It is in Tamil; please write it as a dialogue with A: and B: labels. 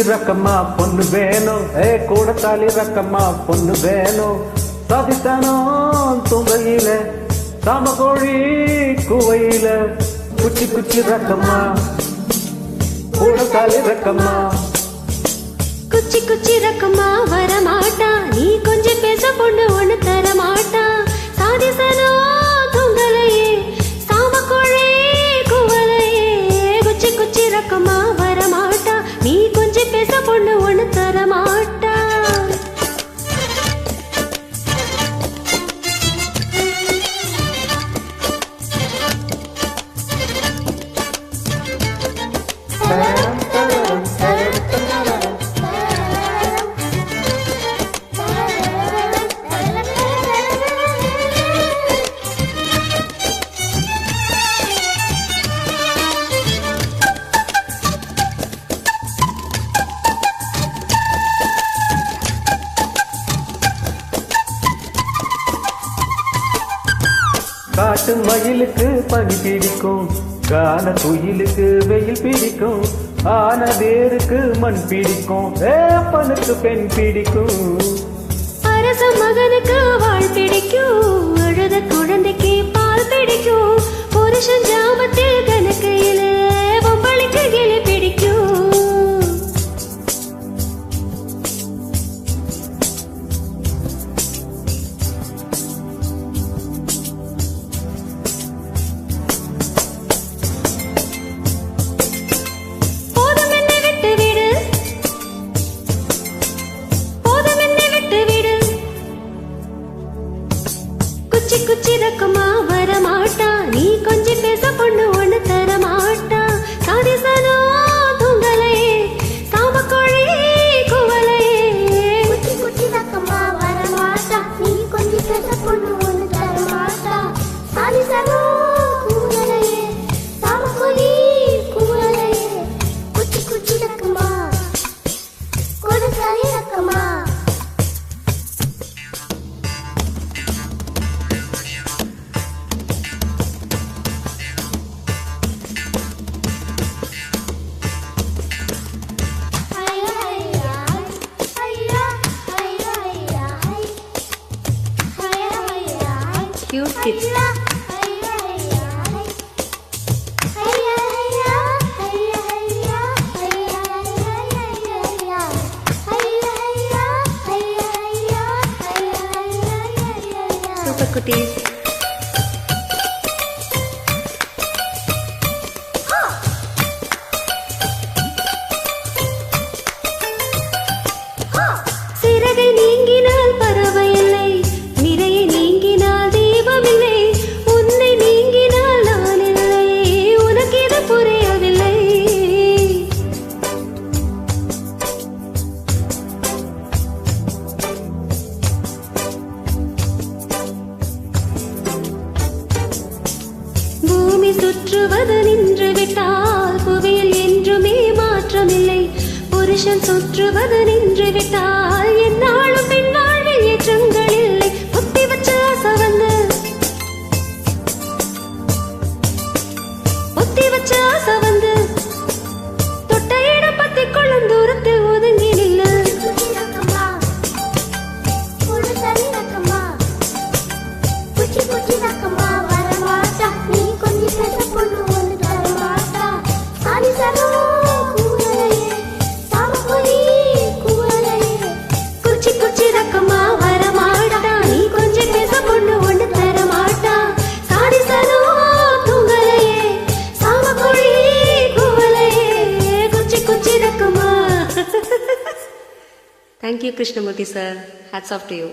A: குச்சி ரக்கம்மா பொண்ணு வேணும், கூட தாலி ரக்கம்மா பொண்ணு வேணும். சாதித்தானோ துங்கையில சாம கோழி குவையில குச்சி குச்சி ரக்கம்மா கூட தாலி ரக்கம்மா.
B: குச்சி குச்சி ரக்கம்மா வரமாட்டா, நீ கொஞ்சம் பேச பொண்ணு ஒண்ணு தரமாட்டா. சாதிசனோ துங்கலையே சாம கோழி குவலையே குச்சி குச்சி ரக்கம்மா வரமாட்டா, நீ கொஞ்சம் பேச பொண்ணு ஒண்ணு தரமாட்டா.
A: காட்டு மயிலுக்கு பனி பிடிக்கும், கான குயிலுக்கு வெயில் பிடிக்கும், ஆன வேருக்கு மண் பிடிக்கும், வேப்பனுக்கு பெண் பிடிக்கும்.
B: அரச மகனுக்கு வாழ் பிடிக்கும், அழுத குழந்தைக்கு பால் பிடிக்கும், புருஷன் ஜாமத்தில் கணக்கையில பொம்பளைக்கு கிளி பிடிக்கும். குச்சி குச்சி ரக்கம்மா வரமாட்டா, நீ கொஞ்சம் பேச பொண்ணு ஒண்ணு தரமாட்டா. சாதிசனோ துங்கலையே சாம கோழி குவலையே
C: குச்சி குச்சி ரக்கம்மா வரமாட்டா, நீ கொஞ்சம் பேச பொண்ணு ஒண்ணு தரமாட்டா. சாதிசனோ குவலையே சாம கோழி குவலையே குச்சி குச்சி ரக்கம்மா கூட தாலி Rakkamma.
B: Cute kids. Super cuties. சிறகை நீங்கினால் பறவையில்லை, நிறையை நீங்கினால் தீபமில்லை, உன்னை நீங்கினால் நான் இல்லை, உனக்கு இது புரியவில்லை. பூமி சுற்றுவது நின்று விட்டால் புவியில் என்றுமே மாற்றமில்லை, புருஷன் சுற்றுவது நின்று விட்டால் என்னாலும் பெண் வாழ்வில் ஏற்றங்கள் இல்லை. புத்தி வச்ச ஆசை வந்து புத்தி வச்ச ஆசை வந்து தொட்ட இடம் பத்தி கொள்ளும் தூரத்தில் ஒதுங்கி நில்லு.
C: குச்சி ரக்கம்மா கூட தாலி ரக்கம்மா. குச்சி குச்சி ரக்கம்மா வரமாட்டா, நீ கொஞ்சம் பேச பொண்ணு ஒண்ணு தரமாட்டா. சாதிசனோ குவலையே சாம கோழி குவலையே
B: குச்சி குச்சி ரக்கம்மா வரமாட்டா, நீ கொஞ்சம் பேச பொண்ணு ஒண்ணு தரமாட்டா. சாதிசனோ துங்கலையே சாம கோழி குவலையே குச்சி குச்சி Rakkamma. Thank you, Krishnamurthy sir. Hats off to you.